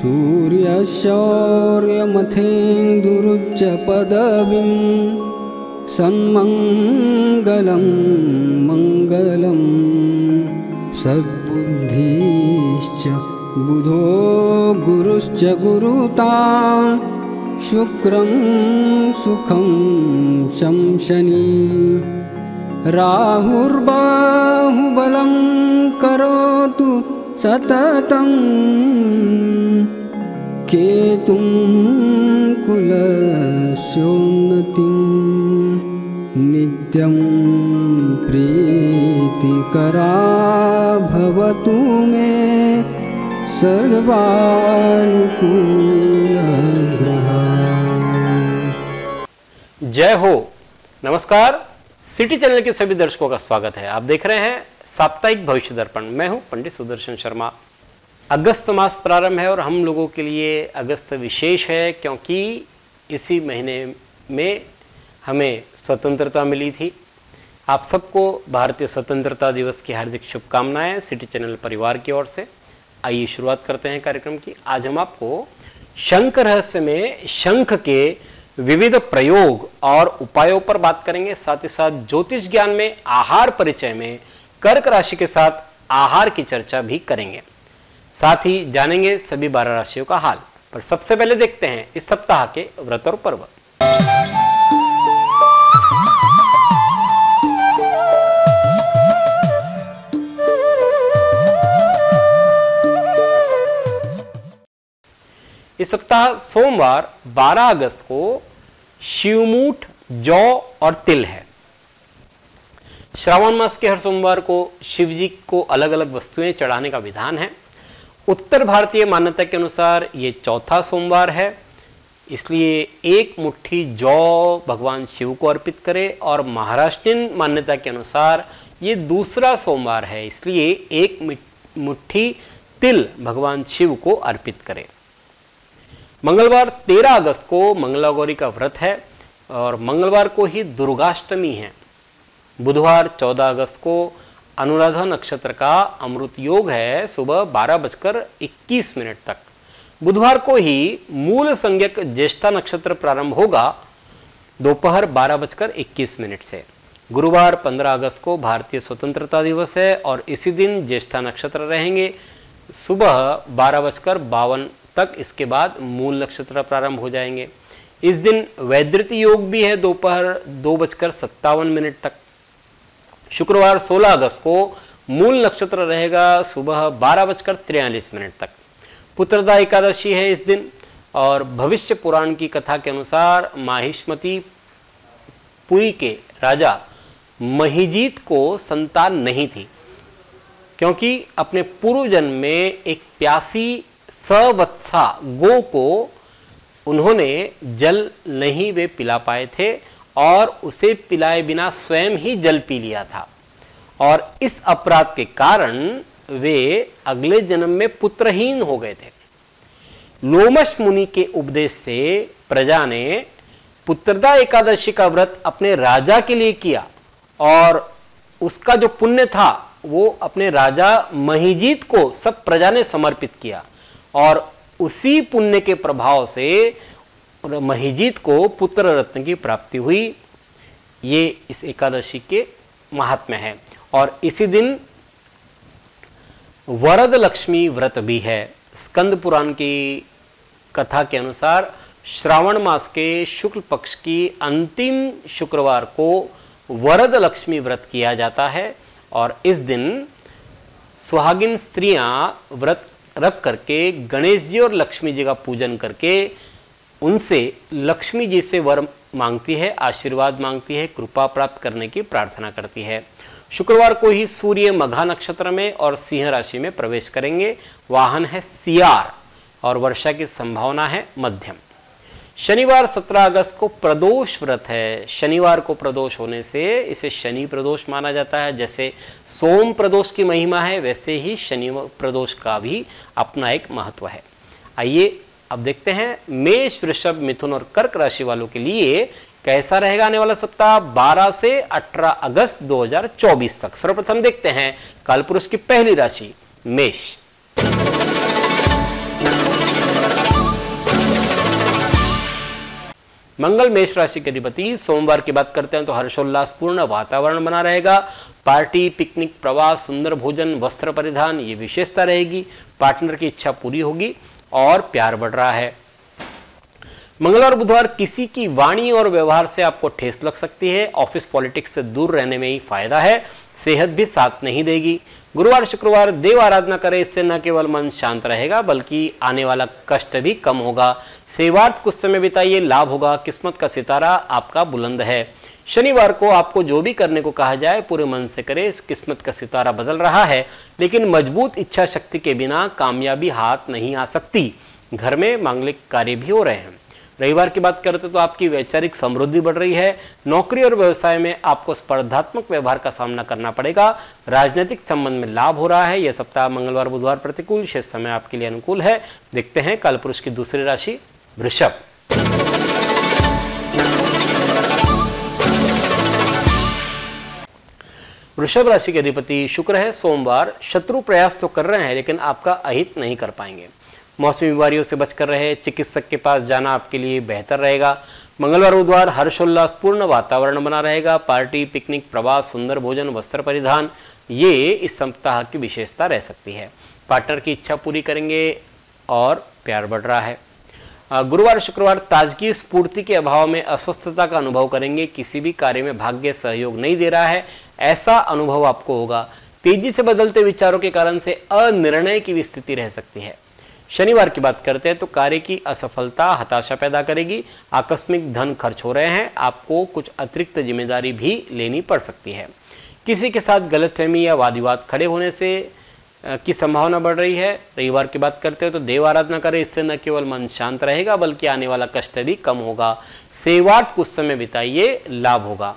सूर्यशौर्यमथेन्दुरुच्च पदवीं सन्मङ्गलं मङ्गलं सद्बुद्धिश्च बुधो गुरुश्च गुरुतां शुक्रं सुखं शंशनी राहुर्बाहुबलं करोतु सततं केतुं कुलस्योन्नतिं नित्यं प्रीतिकरा भवतु मे सर्वानुकूलग्रहा। जय हो। नमस्कार, सिटी चैनल के सभी दर्शकों का स्वागत है। आप देख रहे हैं साप्ताहिक भविष्य दर्पण। मैं हूं पंडित सुदर्शन शर्मा। अगस्त मास प्रारंभ है और हम लोगों के लिए अगस्त विशेष है क्योंकि इसी महीने में हमें स्वतंत्रता मिली थी। आप सबको भारतीय स्वतंत्रता दिवस की हार्दिक शुभकामनाएं सिटी चैनल परिवार की ओर से। आइए शुरुआत करते हैं कार्यक्रम की। आज हम आपको शंख रहस्य में शंख के विविध प्रयोग और उपायों पर बात करेंगे। साथ ही साथ ज्योतिष ज्ञान में आहार परिचय में कर्क राशि के साथ आहार की चर्चा भी करेंगे। साथ ही जानेंगे सभी 12 राशियों का हाल। पर सबसे पहले देखते हैं इस सप्ताह के व्रत और पर्व। इस सप्ताह सोमवार 12 अगस्त को शिवमूठ, जौ और तिल है। श्रावण मास के हर सोमवार को शिव जी को अलग अलग वस्तुएं चढ़ाने का विधान है। उत्तर भारतीय मान्यता के अनुसार ये चौथा सोमवार है, इसलिए एक मुट्ठी जौ भगवान शिव को अर्पित करें। और महाराष्ट्रीयन मान्यता के अनुसार ये दूसरा सोमवार है, इसलिए एक मुट्ठी तिल भगवान शिव को अर्पित करें। मंगलवार 13 अगस्त को मंगलागौरी का व्रत है और मंगलवार को ही दुर्गाष्टमी है। बुधवार 14 अगस्त को अनुराधा नक्षत्र का अमृत योग है सुबह 12:21 तक। बुधवार को ही मूल संज्ञक ज्येष्ठा नक्षत्र प्रारंभ होगा दोपहर 12:21 से। गुरुवार 15 अगस्त को भारतीय स्वतंत्रता दिवस है और इसी दिन ज्येष्ठा नक्षत्र रहेंगे सुबह 12:52 तक। इसके बाद मूल नक्षत्र प्रारंभ हो जाएंगे। इस दिन वैद्यति योग भी है दोपहर 2:57 तक। शुक्रवार 16 अगस्त को मूल नक्षत्र रहेगा सुबह 12:43 तक। पुत्रदा एकादशी है इस दिन और भविष्य पुराण की कथा के अनुसार माहिष्मती पुरी के राजा महिजीत को संतान नहीं थी क्योंकि अपने पूर्व जन्म में एक प्यासी सवत्सा गो को उन्होंने जल नहीं वे पिला पाए थे और उसे पिलाए बिना स्वयं ही जल पी लिया था। और इस अपराध के कारण वे अगले जन्म में पुत्रहीन हो गए थे। लोमश मुनि के उपदेश से प्रजा ने पुत्रदा एकादशी का व्रत अपने राजा के लिए किया और उसका जो पुण्य था वो अपने राजा महिजीत को सब प्रजा ने समर्पित किया और उसी पुण्य के प्रभाव से महिजीत को पुत्र रत्न की प्राप्ति हुई। ये इस एकादशी के महात्म्य है। और इसी दिन वरद लक्ष्मी व्रत भी है। स्कंद पुराण की कथा के अनुसार श्रावण मास के शुक्ल पक्ष की अंतिम शुक्रवार को वरद लक्ष्मी व्रत किया जाता है और इस दिन सुहागिन स्त्रियां व्रत रख करके गणेश जी और लक्ष्मी जी का पूजन करके उनसे लक्ष्मी जी से वर मांगती है, आशीर्वाद मांगती है, कृपा प्राप्त करने की प्रार्थना करती है। शुक्रवार को ही सूर्य मघा नक्षत्र में और सिंह राशि में प्रवेश करेंगे। वाहन है सियार और वर्षा की संभावना है मध्यम। शनिवार 17 अगस्त को प्रदोष व्रत है। शनिवार को प्रदोष होने से इसे शनि प्रदोष माना जाता है। जैसे सोम प्रदोष की महिमा है वैसे ही शनि प्रदोष का भी अपना एक महत्व है। आइए अब देखते हैं मेष, वृषभ, मिथुन और कर्क राशि वालों के लिए कैसा रहेगा आने वाला सप्ताह 12 से 18 अगस्त 2024 तक। सर्वप्रथम देखते हैं कालपुरुष की पहली राशि मेष। मंगल मेष राशि के अधिपति। सोमवार की बात करते हैं तो हर्षोल्लासपूर्ण वातावरण बना रहेगा। पार्टी, पिकनिक, प्रवास, सुंदर भोजन, वस्त्र परिधान ये विशेषता रहेगी। पार्टनर की इच्छा पूरी होगी और प्यार बढ़ रहा है। मंगलवार बुधवार किसी की वाणी और व्यवहार से आपको ठेस लग सकती है। ऑफिस पॉलिटिक्स से दूर रहने में ही फायदा है। सेहत भी साथ नहीं देगी। गुरुवार शुक्रवार देव आराधना करें, इससे न केवल मन शांत रहेगा बल्कि आने वाला कष्ट भी कम होगा। सेवार्थ कुछ समय बिताइए, लाभ होगा। किस्मत का सितारा आपका बुलंद है। शनिवार को आपको जो भी करने को कहा जाए पूरे मन से करें। किस्मत का सितारा बदल रहा है, लेकिन मजबूत इच्छा शक्ति के बिना कामयाबी हाथ नहीं आ सकती। घर में मांगलिक कार्य भी हो रहे हैं। रविवार की बात करते तो आपकी वैचारिक समृद्धि बढ़ रही है। नौकरी और व्यवसाय में आपको स्पर्धात्मक व्यवहार का सामना करना पड़ेगा। राजनीतिक संबंध में लाभ हो रहा है। यह सप्ताह मंगलवार बुधवार प्रतिकूल, शेष समय आपके लिए अनुकूल है। देखते हैं कालपुरुष की दूसरी राशि वृषभ। वृषभ राशि के अधिपति शुक्र है। सोमवार शत्रु प्रयास तो कर रहे हैं लेकिन आपका अहित नहीं कर पाएंगे। मौसमी बीमारियों से बचकर रहे। चिकित्सक के पास जाना आपके लिए बेहतर रहेगा। मंगलवार बुधवार हर्षोल्लासपूर्ण वातावरण बना रहेगा। पार्टी, पिकनिक, प्रवास, सुंदर भोजन, वस्त्र परिधान ये इस सप्ताह की विशेषता रह सकती है। पार्टनर की इच्छा पूरी करेंगे और प्यार बढ़ रहा है। गुरुवार शुक्रवार ताजगी स्फूर्ति के अभाव में अस्वस्थता का अनुभव करेंगे। किसी भी कार्य में भाग्य सहयोग नहीं दे रहा है, ऐसा अनुभव आपको होगा। तेजी से बदलते विचारों के कारण से अनिर्णय की भी स्थिति रह सकती है। शनिवार की बात करते हैं तो कार्य की असफलता हताशा पैदा करेगी। आकस्मिक धन खर्च हो रहे हैं। आपको कुछ अतिरिक्त जिम्मेदारी भी लेनी पड़ सकती है। किसी के साथ गलतफहमी या वाद विवाद खड़े होने से की संभावना बढ़ रही है। रविवार की बात करते हैं तो देव आराधना करें, इससे न केवल मन शांत रहेगा बल्कि आने वाला कष्ट भी कम होगा। सेवार्थ कुछ समय बिताइए, लाभ होगा।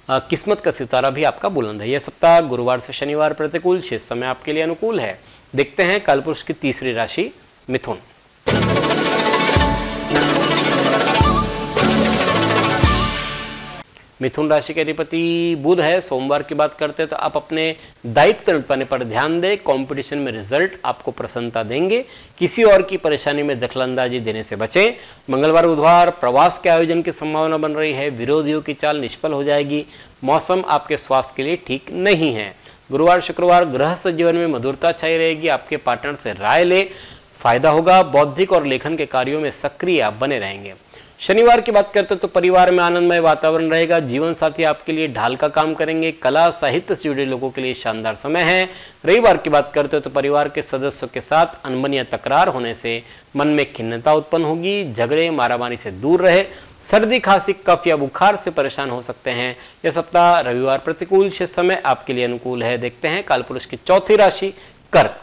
किस्मत का सितारा भी आपका बुलंद है। यह सप्ताह गुरुवार से शनिवार प्रतिकूल, शेष समय आपके लिए अनुकूल है। देखते हैं कालपुरुष की तीसरी राशि मिथुन। मिथुन राशि के अधिपति बुध है। सोमवार की बात करते हैं तो आप अपने दायित्व निभाने पर ध्यान दें। कंपटीशन में रिजल्ट आपको प्रसन्नता देंगे। किसी और की परेशानी में दखलंदाजी देने से बचें। मंगलवार बुधवार प्रवास के आयोजन की संभावना बन रही है। विरोधियों की चाल निष्फल हो जाएगी। मौसम आपके स्वास्थ्य के लिए ठीक नहीं है। गुरुवार शुक्रवार गृहस्थ जीवन में मधुरता छाई रहेगी। आपके पार्टनर से राय ले, फायदा होगा। बौद्धिक और लेखन के कार्यों में सक्रिय आप बने रहेंगे। शनिवार की बात करते तो परिवार में आनंदमय वातावरण रहेगा। जीवन साथी आपके लिए ढाल का काम करेंगे। कला साहित्य से जुड़े लोगों के लिए शानदार समय है। रविवार की बात करते तो परिवार के सदस्यों के साथ अनबन या तकरार होने से मन में खिन्नता उत्पन्न होगी। झगड़े मारामारी से दूर रहे। सर्दी, खांसी, कफ या बुखार से परेशान हो सकते हैं। यह सप्ताह रविवार प्रतिकूल, शेष समय आपके लिए अनुकूल है। देखते हैं कालपुरुष की चौथी राशि कर्क।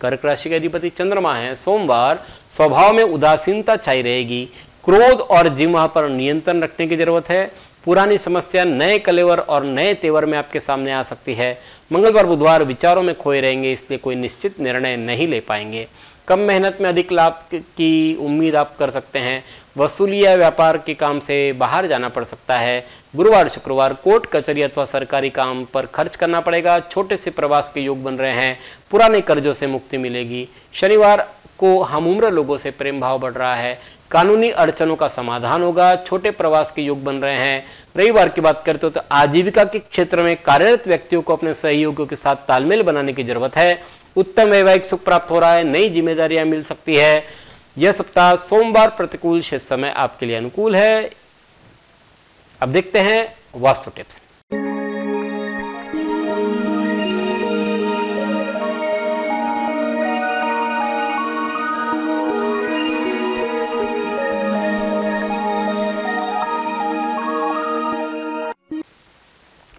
कर्क राशि के अधिपति चंद्रमा है। सोमवार स्वभाव में उदासीनता छाई रहेगी। क्रोध और जिह्वा पर नियंत्रण रखने की जरूरत है। पुरानी समस्या नए कलेवर और नए तेवर में आपके सामने आ सकती है। मंगलवार बुधवार विचारों में खोए रहेंगे, इसलिए कोई निश्चित निर्णय नहीं ले पाएंगे। कम मेहनत में अधिक लाभ की उम्मीद आप कर सकते हैं। वसूली या व्यापार के काम से बाहर जाना पड़ सकता है। गुरुवार शुक्रवार कोर्ट कचहरी अथवा सरकारी काम पर खर्च करना पड़ेगा। छोटे से प्रवास के योग बन रहे हैं। पुराने कर्जों से मुक्ति मिलेगी। शनिवार को हमउम्र लोगों से प्रेम भाव बढ़ रहा है। कानूनी अड़चनों का समाधान होगा। छोटे प्रवास के योग बन रहे हैं। रविवार की बात करते हो तो आजीविका के क्षेत्र में कार्यरत व्यक्तियों को अपने सहयोगियों के साथ तालमेल बनाने की जरूरत है। उत्तम वैवाहिक सुख प्राप्त हो रहा है। नई जिम्मेदारियां मिल सकती है। यह सप्ताह सोमवार प्रतिकूल, शेष समय आपके लिए अनुकूल है। अब देखते हैं वास्तु टिप्स।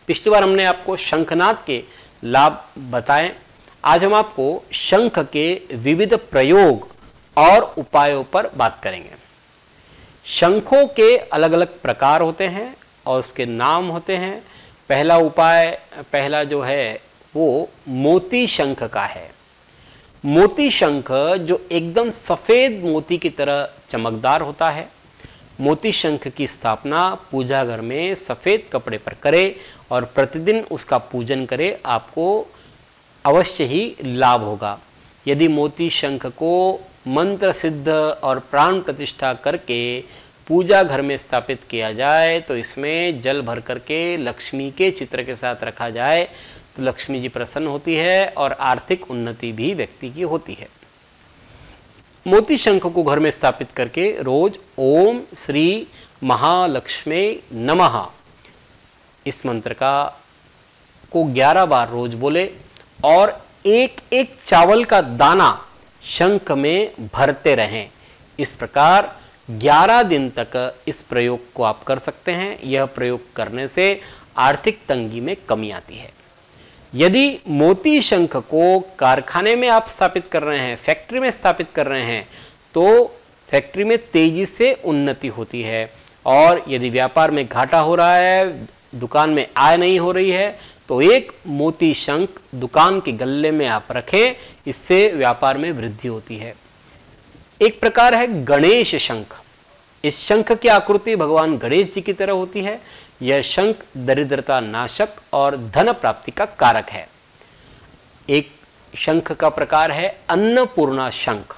पिछली बार हमने आपको शंखनाद के लाभ बताए। आज हम आपको शंख के विविध प्रयोग और उपायों पर बात करेंगे। शंखों के अलग अलग प्रकार होते हैं और उसके नाम होते हैं। पहला जो है वो मोती शंख का है। मोती शंख जो एकदम सफेद मोती की तरह चमकदार होता है। मोती शंख की स्थापना पूजा घर में सफेद कपड़े पर करें और प्रतिदिन उसका पूजन करें, आपको अवश्य ही लाभ होगा। यदि मोती शंख को मंत्र सिद्ध और प्राण प्रतिष्ठा करके पूजा घर में स्थापित किया जाए तो इसमें जल भर करके लक्ष्मी के चित्र के साथ रखा जाए तो लक्ष्मी जी प्रसन्न होती है और आर्थिक उन्नति भी व्यक्ति की होती है। मोती शंख को घर में स्थापित करके रोज ओम श्री महालक्ष्मी नमः इस मंत्र को 11 बार रोज बोले और एक एक चावल का दाना शंख में भरते रहें। इस प्रकार 11 दिन तक इस प्रयोग को आप कर सकते हैं। यह प्रयोग करने से आर्थिक तंगी में कमी आती है। यदि मोती शंख को कारखाने में आप स्थापित कर रहे हैं, फैक्ट्री में स्थापित कर रहे हैं, तो फैक्ट्री में तेजी से उन्नति होती है। और यदि व्यापार में घाटा हो रहा है, दुकान में आय नहीं हो रही है, तो एक मोती शंख दुकान के गल्ले में आप रखें, इससे व्यापार में वृद्धि होती है। एक प्रकार है गणेश शंख। इस शंख की आकृति भगवान गणेश जी की तरह होती है। यह शंख दरिद्रता नाशक और धन प्राप्ति का कारक है। एक शंख का प्रकार है अन्नपूर्णा शंख।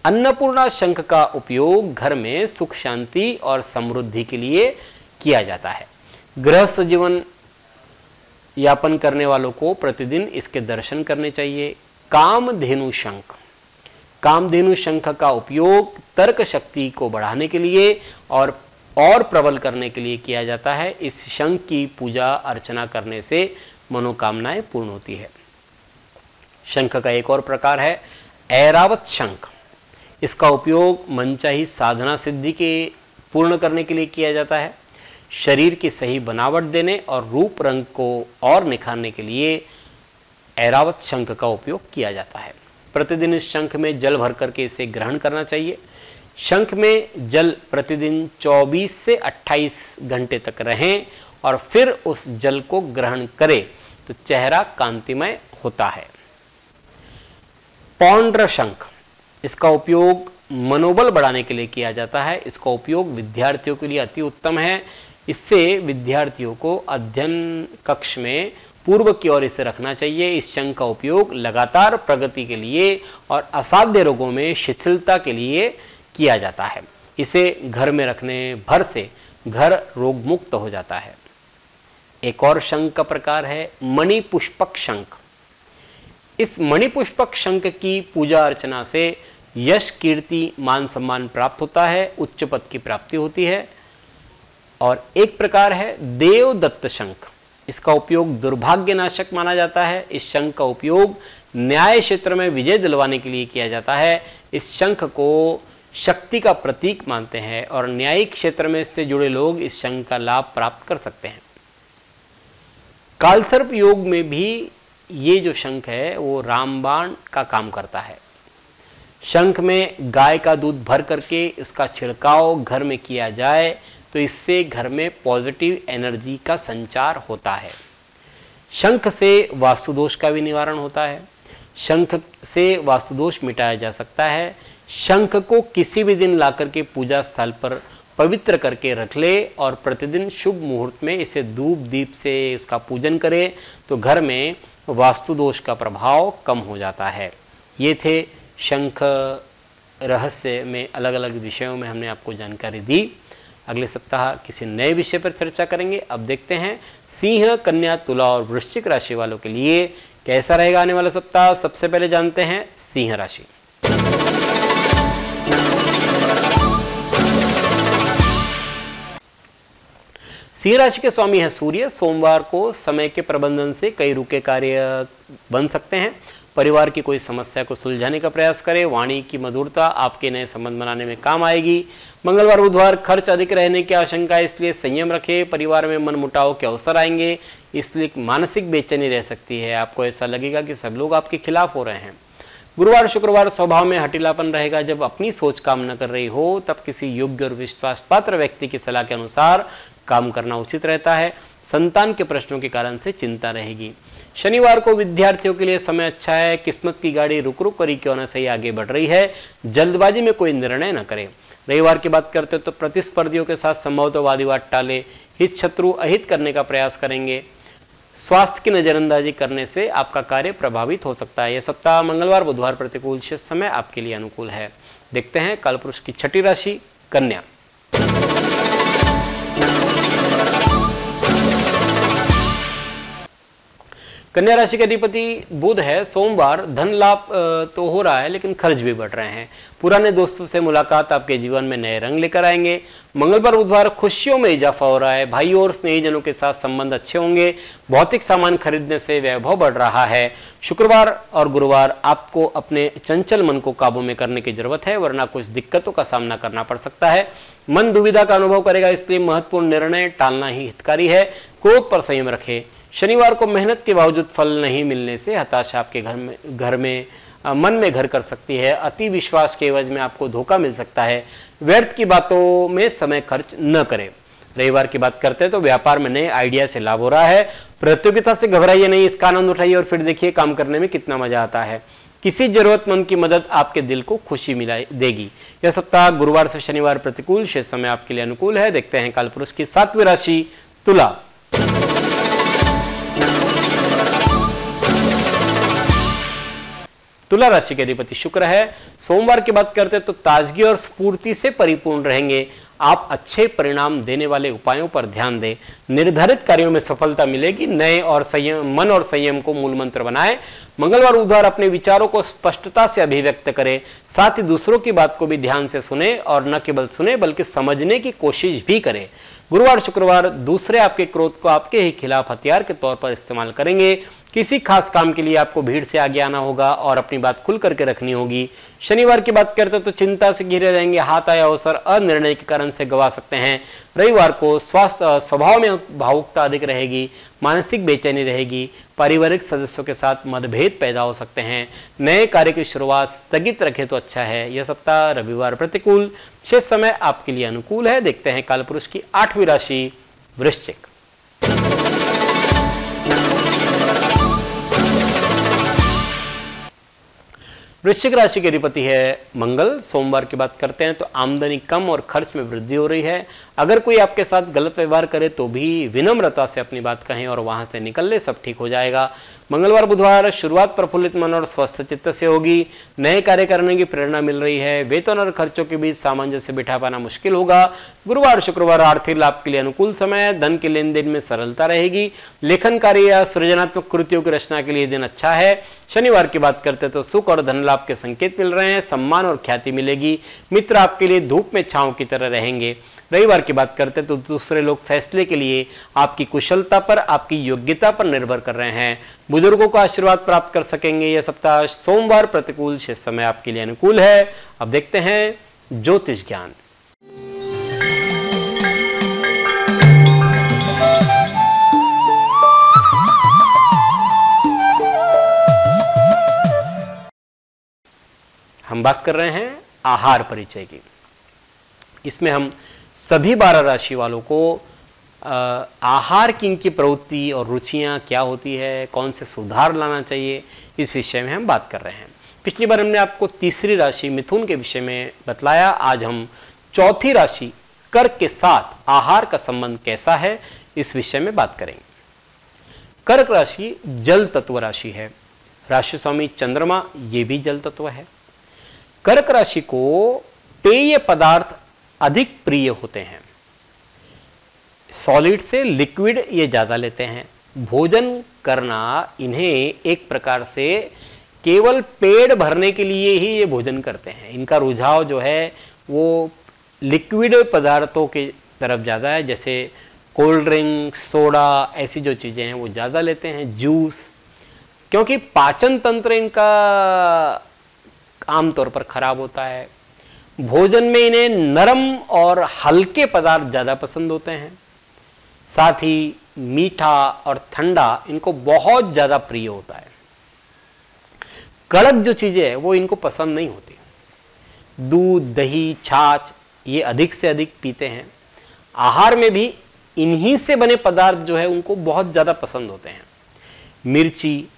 अन्नपूर्णा शंख का उपयोग घर में सुख शांति और समृद्धि के लिए किया जाता है। गृहस्थ जीवन यापन करने वालों को प्रतिदिन इसके दर्शन करने चाहिए। कामधेनु शंख। कामधेनु शंख का उपयोग तर्क शक्ति को बढ़ाने के लिए और प्रबल करने के लिए किया जाता है। इस शंख की पूजा अर्चना करने से मनोकामनाएं पूर्ण होती है। शंख का एक और प्रकार है ऐरावत शंख। इसका उपयोग मनचाही साधना सिद्धि के पूर्ण करने के लिए किया जाता है। शरीर की सही बनावट देने और रूप रंग को और निखारने के लिए ऐरावत शंख का उपयोग किया जाता है। प्रतिदिन इस शंख में जल भर करके इसे ग्रहण करना चाहिए। शंख में जल प्रतिदिन 24 से 28 घंटे तक रहें और फिर उस जल को ग्रहण करें तो चेहरा कांतिमय होता है। पौंड्र शंख। इसका उपयोग मनोबल बढ़ाने के लिए किया जाता है। इसका उपयोग विद्यार्थियों के लिए अति उत्तम है। इससे विद्यार्थियों को अध्ययन कक्ष में पूर्व की ओर इसे रखना चाहिए। इस शंख का उपयोग लगातार प्रगति के लिए और असाध्य रोगों में शिथिलता के लिए किया जाता है। इसे घर में रखने भर से घर रोग मुक्त हो जाता है। एक और शंख का प्रकार है मणिपुष्पक शंख। इस मणिपुष्पक शंख की पूजा अर्चना से यश कीर्ति मान सम्मान प्राप्त होता है, उच्च पद की प्राप्ति होती है। और एक प्रकार है देवदत्त शंख। इसका उपयोग दुर्भाग्य नाशक माना जाता है। इस शंख का उपयोग न्याय क्षेत्र में विजय दिलवाने के लिए किया जाता है। इस शंख को शक्ति का प्रतीक मानते हैं और न्यायिक क्षेत्र में इससे जुड़े लोग इस शंख का लाभ प्राप्त कर सकते हैं। कालसर्प योग में भी ये जो शंख है वो रामबाण का काम करता है। शंख में गाय का दूध भर करके इसका छिड़काव घर में किया जाए तो इससे घर में पॉजिटिव एनर्जी का संचार होता है। शंख से वास्तुदोष का भी निवारण होता है। शंख से वास्तुदोष मिटाया जा सकता है। शंख को किसी भी दिन लाकर के पूजा स्थल पर पवित्र करके रख ले और प्रतिदिन शुभ मुहूर्त में इसे धूप दीप से उसका पूजन करें तो घर में वास्तुदोष का प्रभाव कम हो जाता है। ये थे शंख रहस्य में अलग अलग विषयों में हमने आपको जानकारी दी। अगले सप्ताह किसी नए विषय पर चर्चा करेंगे। अब देखते हैं सिंह, कन्या, तुला और वृश्चिक राशि वालों के लिए कैसा रहेगा आने वाला सप्ताह। सबसे पहले जानते हैं सिंह राशि। सिंह राशि के स्वामी है सूर्य। सोमवार को समय के प्रबंधन से कई रुके कार्य बन सकते हैं। परिवार की कोई समस्या को सुलझाने का प्रयास करें। वाणी की मधुरता आपके नए संबंध बनाने में काम आएगी। मंगलवार बुधवार खर्च अधिक रहने की आशंका है, इसलिए संयम रखें। परिवार में मनमुटाव के अवसर आएंगे, इसलिए मानसिक बेचैनी रह सकती है। आपको ऐसा लगेगा कि सब लोग आपके खिलाफ हो रहे हैं। गुरुवार शुक्रवार स्वभाव में हठीलापन रहेगा। जब अपनी सोच काम न कर रही हो तब किसी योग्य और विश्वास पात्र व्यक्ति की सलाह के अनुसार काम करना उचित रहता है। संतान के प्रश्नों के कारण से चिंता रहेगी। शनिवार को विद्यार्थियों के लिए समय अच्छा है। किस्मत की गाड़ी रुक रुक करी क्यों न सही आगे बढ़ रही है। जल्दबाजी में कोई निर्णय न करें। रविवार की बात करते तो प्रतिस्पर्धियों के साथ संभवतः वाद विवाद टाले। हित शत्रु अहित करने का प्रयास करेंगे। स्वास्थ्य की नज़रअंदाजी करने से आपका कार्य प्रभावित हो सकता है। यह सप्ताह मंगलवार बुधवार प्रतिकूल, शेष समय आपके लिए अनुकूल है। देखते हैं कालपुरुष की छठी राशि कन्या। कन्या राशि के अधिपति बुध है। सोमवार धन लाभ तो हो रहा है, लेकिन खर्च भी बढ़ रहे हैं। पुराने दोस्तों से मुलाकात आपके जीवन में नए रंग लेकर आएंगे। मंगलवार बुधवार खुशियों में इजाफा हो रहा है। भाइयों और स्नेहीजनों के साथ संबंध अच्छे होंगे। भौतिक सामान खरीदने से वैभव बढ़ रहा है। शुक्रवार और गुरुवार आपको अपने चंचल मन को काबू में करने की जरूरत है, वरना कुछ दिक्कतों का सामना करना पड़ सकता है। मन दुविधा का अनुभव करेगा, इसलिए महत्वपूर्ण निर्णय टालना ही हितकारी है। क्रोध पर संयम रखें। शनिवार को मेहनत के बावजूद फल नहीं मिलने से हताशा आपके मन में घर कर सकती है। अति विश्वास के एवज में आपको धोखा मिल सकता है। व्यर्थ की बातों में समय खर्च न करें। रविवार की बात करते हैं तो व्यापार में नए आइडिया से लाभ हो रहा है। प्रतियोगिता से घबराइए नहीं, इसका आनंद उठाइए और फिर देखिए काम करने में कितना मजा आता है। किसी जरूरतमंद की मदद आपके दिल को खुशी देगी। यह सप्ताह गुरुवार से शनिवार प्रतिकूल, शेष समय आपके लिए अनुकूल है। देखते हैं कालपुरुष की 7वीं राशि तुला। तुला राशि के अधिपति शुक्र है। सोमवार की बात करते हैं तो ताजगी और स्फूर्ति से परिपूर्ण रहेंगे। आप अच्छे परिणाम देने वाले उपायों पर ध्यान दें। निर्धारित कार्यों में सफलता मिलेगी। नए और मन और संयम को मूल मंत्र बनाएं। मंगलवार बुधवार अपने विचारों को स्पष्टता से अभिव्यक्त करें। साथ ही दूसरों की बात को भी ध्यान से सुने और न केवल सुने बल्कि समझने की कोशिश भी करें। गुरुवार शुक्रवार दूसरे आपके क्रोध को आपके ही खिलाफ हथियार के तौर पर इस्तेमाल करेंगे। किसी खास काम के लिए आपको भीड़ से आगे आना होगा और अपनी बात खुल करके रखनी होगी। शनिवार की बात करते तो चिंता से घिरे रहेंगे। हाथ आया अवसर अनिर्णय के कारण से गवा सकते हैं। रविवार को स्वास्थ्य स्वभाव में भावुकता अधिक रहेगी। मानसिक बेचैनी रहेगी। पारिवारिक सदस्यों के साथ मतभेद पैदा हो सकते हैं। नए कार्य की शुरुआत स्थगित रखें तो अच्छा है। यह सप्ताह रविवार प्रतिकूल, शेष समय आपके लिए अनुकूल है। देखते हैं कालपुरुष की 8वीं राशि वृश्चिक। वृश्चिक राशि के अधिपति है मंगल। सोमवार की बात करते हैं तो आमदनी कम और खर्च में वृद्धि हो रही है। अगर कोई आपके साथ गलत व्यवहार करे तो भी विनम्रता से अपनी बात कहें और वहां से निकल ले, सब ठीक हो जाएगा। मंगलवार बुधवार शुरुआत प्रफुल्लित मन और स्वस्थ चित्त से होगी। नए कार्य करने की प्रेरणा मिल रही है। वेतन और खर्चों के बीच सामंजस्य बिठा पाना मुश्किल होगा। गुरुवार शुक्रवार आर्थिक लाभ के लिए अनुकूल समय। धन के लेन देन में सरलता रहेगी। लेखन कार्य या सृजनात्मक कृतियों की रचना के लिए दिन अच्छा है। शनिवार की बात करते तो सुख और धन लाभ के संकेत मिल रहे हैं। सम्मान और ख्याति मिलेगी। मित्र आपके लिए धूप में छांव की तरह रहेंगे। रविवार की बात करते तो दूसरे लोग फैसले के लिए आपकी कुशलता पर, आपकी योग्यता पर निर्भर कर रहे हैं। बुजुर्गों का आशीर्वाद प्राप्त कर सकेंगे। यह सप्ताह सोमवार प्रतिकूल, शेष समय आपके लिए अनुकूल है। अब देखते हैं ज्योतिष ज्ञान। हम बात कर रहे हैं आहार परिचय की। इसमें हम सभी 12 राशि वालों को आहार की इनकी प्रवृत्ति और रुचियां क्या होती है, कौन से सुधार लाना चाहिए, इस विषय में हम बात कर रहे हैं। पिछली बार हमने आपको तीसरी राशि मिथुन के विषय में बतलाया। आज हम चौथी राशि कर्क के साथ आहार का संबंध कैसा है, इस विषय में बात करेंगे। कर्क राशि जल तत्व राशि है। राशि स्वामी चंद्रमा ये भी जल तत्व है। कर्क राशि को पेय पदार्थ अधिक प्रिय होते हैं। सॉलिड से लिक्विड ये ज़्यादा लेते हैं। भोजन करना इन्हें एक प्रकार से केवल पेट भरने के लिए ही ये भोजन करते हैं। इनका रुझाव जो है वो लिक्विड पदार्थों की तरफ ज़्यादा है, जैसे कोल्ड ड्रिंक, सोडा, ऐसी जो चीज़ें हैं वो ज़्यादा लेते हैं। जूस, क्योंकि पाचन तंत्र इनका आमतौर पर खराब होता है। भोजन में इन्हें नरम और हल्के पदार्थ ज़्यादा पसंद होते हैं। साथ ही मीठा और ठंडा इनको बहुत ज़्यादा प्रिय होता है। कड़क जो चीज़ें हैं वो इनको पसंद नहीं होती। दूध, दही, छाछ ये अधिक से अधिक पीते हैं। आहार में भी इन्हीं से बने पदार्थ जो है उनको बहुत ज़्यादा पसंद होते हैं। मिर्ची,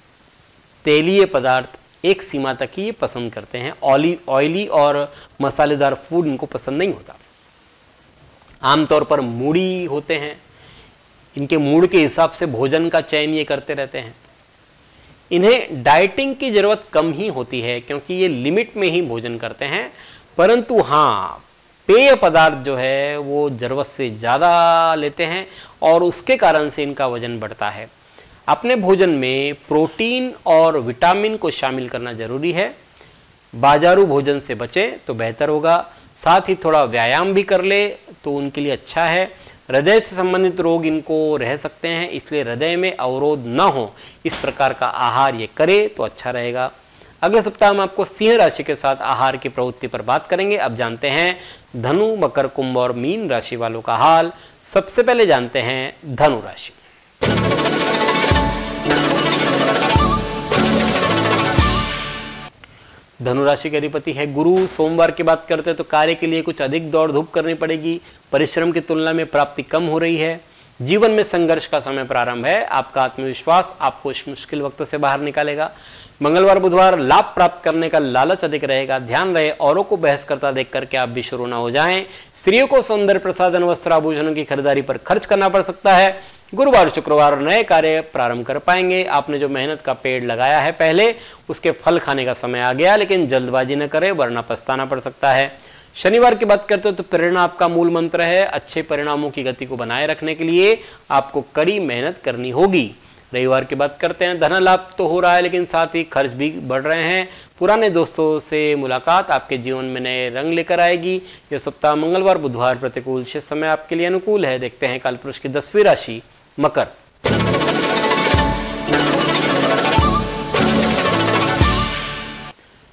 तेलीय पदार्थ एक सीमा तक ही ये पसंद करते हैं। ऑयली और मसालेदार फूड इनको पसंद नहीं होता। आमतौर पर मूढ़ी होते हैं, इनके मूड के हिसाब से भोजन का चयन ये करते रहते हैं। इन्हें डाइटिंग की ज़रूरत कम ही होती है क्योंकि ये लिमिट में ही भोजन करते हैं, परंतु हाँ, पेय पदार्थ जो है वो ज़रूरत से ज़्यादा लेते हैं और उसके कारण से इनका वजन बढ़ता है। अपने भोजन में प्रोटीन और विटामिन को शामिल करना ज़रूरी है। बाजारू भोजन से बचें तो बेहतर होगा। साथ ही थोड़ा व्यायाम भी कर ले तो उनके लिए अच्छा है। हृदय से संबंधित रोग इनको रह सकते हैं, इसलिए हृदय में अवरोध न हो इस प्रकार का आहार ये करे तो अच्छा रहेगा। अगले सप्ताह हम आपको सिंह राशि के साथ आहार की प्रवृत्ति पर बात करेंगे। अब जानते हैं धनु, मकर, कुंभ और मीन राशि वालों का हाल। सबसे पहले जानते हैं धनु राशि। धनु राशि के अधिपति है गुरु। सोमवार की बात करते हैं तो कार्य के लिए कुछ अधिक दौड़ धूप करनी पड़ेगी। परिश्रम की तुलना में प्राप्ति कम हो रही है। जीवन में संघर्ष का समय प्रारंभ है। आपका आत्मविश्वास आपको इस मुश्किल वक्त से बाहर निकालेगा। मंगलवार बुधवार लाभ प्राप्त करने का लालच अधिक रहेगा। ध्यान रहे औरों को बहस करता देख करके आप भी शुरू ना हो जाएं। स्त्रियों को सौंदर्य प्रसाधन, वस्त्र, आभूषणों की खरीदारी पर खर्च करना पड़ सकता है। गुरुवार शुक्रवार नए कार्य प्रारंभ कर पाएंगे। आपने जो मेहनत का पेड़ लगाया है पहले, उसके फल खाने का समय आ गया, लेकिन जल्दबाजी न करें वरना पछताना पड़ सकता है। शनिवार की बात करते हो तो प्रेरणा आपका मूल मंत्र है। अच्छे परिणामों की गति को बनाए रखने के लिए आपको कड़ी मेहनत करनी होगी। रविवार की बात करते हैं, धन लाभ तो हो रहा है लेकिन साथ ही खर्च भी बढ़ रहे हैं। पुराने दोस्तों से मुलाकात आपके जीवन में नए रंग लेकर आएगी। यह सप्ताह मंगलवार बुधवार प्रतिकूल, शेष समय आपके लिए अनुकूल है। देखते हैं कालपुरुष की 10वीं राशि मकर।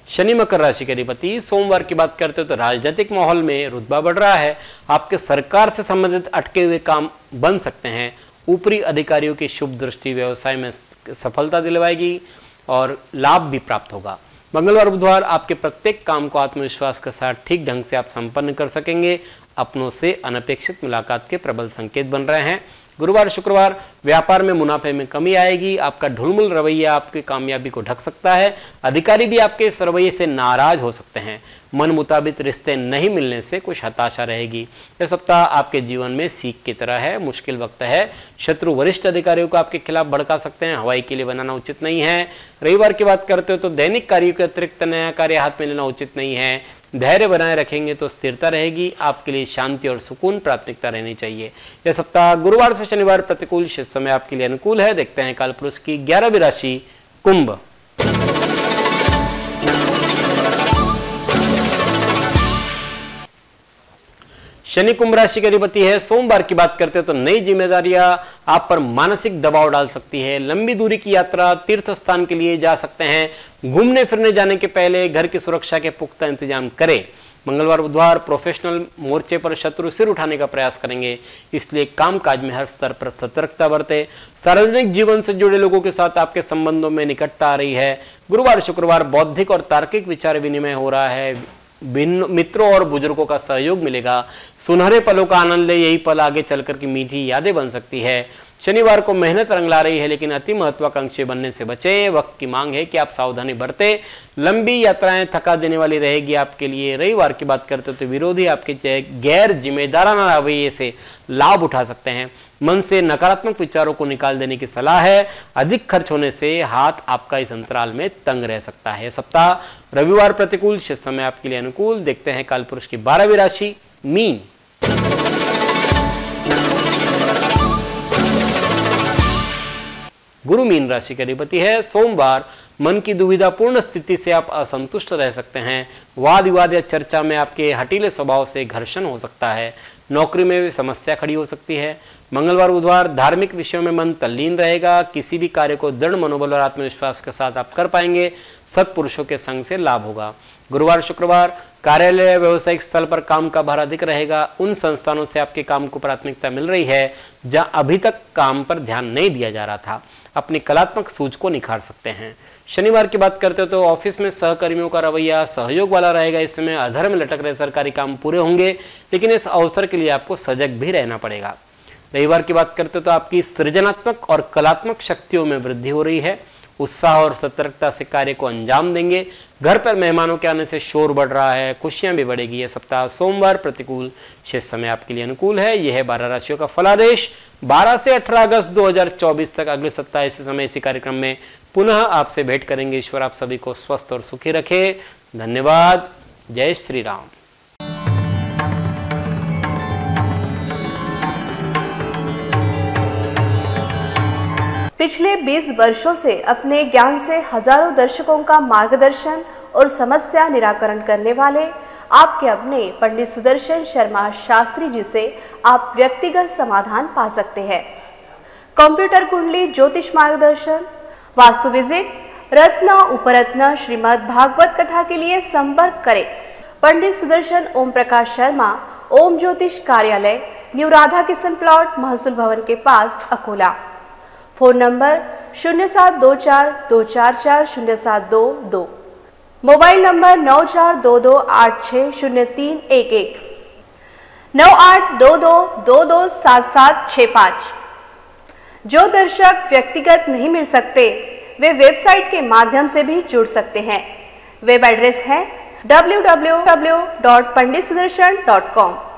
शनि मकर राशि के अधिपति। सोमवार की बात करते हो तो राजनीतिक माहौल में रुतबा बढ़ रहा है। आपके सरकार से संबंधित अटके हुए काम बन सकते हैं। ऊपरी अधिकारियों की शुभ दृष्टि व्यवसाय में सफलता दिलवाएगी और लाभ भी प्राप्त होगा। मंगलवार बुधवार आपके प्रत्येक काम को आत्मविश्वास के साथ ठीक ढंग से आप संपन्न कर सकेंगे। अपनों से अनपेक्षित मुलाकात के प्रबल संकेत बन रहे हैं। गुरुवार शुक्रवार व्यापार में मुनाफे में कमी आएगी। आपका ढुलमुल रवैया आपकी कामयाबी को ढक सकता है। अधिकारी भी आपके इस रवैये से नाराज हो सकते हैं। मन मुताबिक रिश्ते नहीं मिलने से कुछ हताशा रहेगी। यह सप्ताह आपके जीवन में सीख की तरह है। मुश्किल वक्त है। शत्रु वरिष्ठ अधिकारियों को आपके खिलाफ भड़का सकते हैं। हवाई के लिए बनाना उचित नहीं है। रविवार की बात करते हो तो दैनिक कार्यों के अतिरिक्त नया कार्य हाथ में लेना उचित नहीं है। धैर्य बनाए रखेंगे तो स्थिरता रहेगी। आपके लिए शांति और सुकून प्राथमिकता रहनी चाहिए। यह सप्ताह गुरुवार से शनिवार प्रतिकूल, शेष समय आपके लिए अनुकूल है। देखते हैं कालपुरुष की 11वीं राशि कुंभ। शनि कुंभ राशि के अधिपति है। सोमवार की बात करते हैं तो नई जिम्मेदारियां आप पर मानसिक दबाव डाल सकती है। लंबी दूरी की यात्रा, तीर्थ स्थान के लिए जा सकते हैं। घूमने फिरने जाने के पहले घर की सुरक्षा के पुख्ता इंतजाम करें। मंगलवार बुधवार प्रोफेशनल मोर्चे पर शत्रु सिर उठाने का प्रयास करेंगे, इसलिए कामकाज में हर स्तर पर सतर्कता बरतें। सार्वजनिक जीवन से जुड़े लोगों के साथ आपके संबंधों में निकटता आ रही है। गुरुवार शुक्रवार बौद्धिक और तार्किक विचार विनिमय हो रहा है। भिन्न मित्रों और बुजुर्गों का सहयोग मिलेगा। सुनहरे पलों का आनंद ले, यही पल आगे चलकर की मीठी यादें बन सकती है। शनिवार को मेहनत रंग ला रही है, लेकिन अति महत्वाकांक्षी बनने से बचे। वक्त की मांग है कि आप सावधानी बरतें। लंबी यात्राएं थका देने वाली रहेगी आपके लिए। रविवार की बात करते तो विरोधी आपके गैर जिम्मेदाराना रवैये से लाभ उठा सकते हैं। मन से नकारात्मक विचारों को निकाल देने की सलाह है। अधिक खर्च होने से हाथ आपका इस अंतराल में तंग रह सकता है। सप्ताह रविवार प्रतिकूल, शेष समय आपके लिए अनुकूल। देखते हैं कालपुरुष की 12वीं राशि मीन। गुरु मीन राशि के अधिपति है। सोमवार मन की दुविधापूर्ण स्थिति से आप असंतुष्ट रह सकते हैं। वाद विवाद या चर्चा में आपके हटीले स्वभाव से घर्षण हो सकता है। नौकरी में भी समस्या खड़ी हो सकती है। मंगलवार बुधवार धार्मिक विषयों में मन तल्लीन रहेगा। किसी भी कार्य को दृढ़ मनोबल और आत्मविश्वास के साथ आप कर पाएंगे। सत्पुरुषों के संग से लाभ होगा। गुरुवार शुक्रवार कार्यालय व्यावसायिक स्थल पर काम का भार अधिक रहेगा। उन संस्थानों से आपके काम को प्राथमिकता मिल रही है जहां अभी तक काम पर ध्यान नहीं दिया जा रहा था। अपनी कलात्मक सूझ को निखार सकते हैं। शनिवार की बात करते हो तो ऑफिस में सहकर्मियों का रवैया सहयोग वाला रहेगा। इस समय अधर में लटक रहे सरकारी काम पूरे होंगे, लेकिन इस अवसर के लिए आपको सजग भी रहना पड़ेगा। रविवार की बात करते हो तो आपकी सृजनात्मक और कलात्मक शक्तियों में वृद्धि हो रही है। उत्साह और सतर्कता से कार्य को अंजाम देंगे। घर पर मेहमानों के आने से शोर बढ़ रहा है, खुशियां भी बढ़ेगी। यह सप्ताह सोमवार प्रतिकूल, शेष समय आपके लिए अनुकूल है। यह है 12 राशियों का फलादेश। 12 से 18 अगस्त 2024 तक अगले सप्ताह इसी समय इसी कार्यक्रम में पुनः आपसे भेंट करेंगे। ईश्वर आप सभी को स्वस्थ और सुखी रखे। धन्यवाद। जय श्री राम। पिछले 20 वर्षों से अपने ज्ञान से हजारों दर्शकों का मार्गदर्शन और समस्या निराकरण करने वाले आपके अपने पंडित सुदर्शन शर्मा शास्त्री जी से आप व्यक्तिगत समाधान पा सकते हैं। कंप्यूटर कुंडली ज्योतिष मार्गदर्शन, वास्तु विजिट, रत्न उपरत्न श्रीमद् भागवत कथा के लिए संपर्क करें पंडित सुदर्शन ओम प्रकाश शर्मा, ओम ज्योतिष कार्यालय, न्यू राधा किशन प्लॉट, महसूल भवन के पास, Akola. Phone number 0724244072, mobile number 9422860311, 9822227765। जो दर्शक व्यक्तिगत नहीं मिल सकते वे वेबसाइट के माध्यम से भी जुड़ सकते हैं। वेब एड्रेस है www.panditsudarshan.com।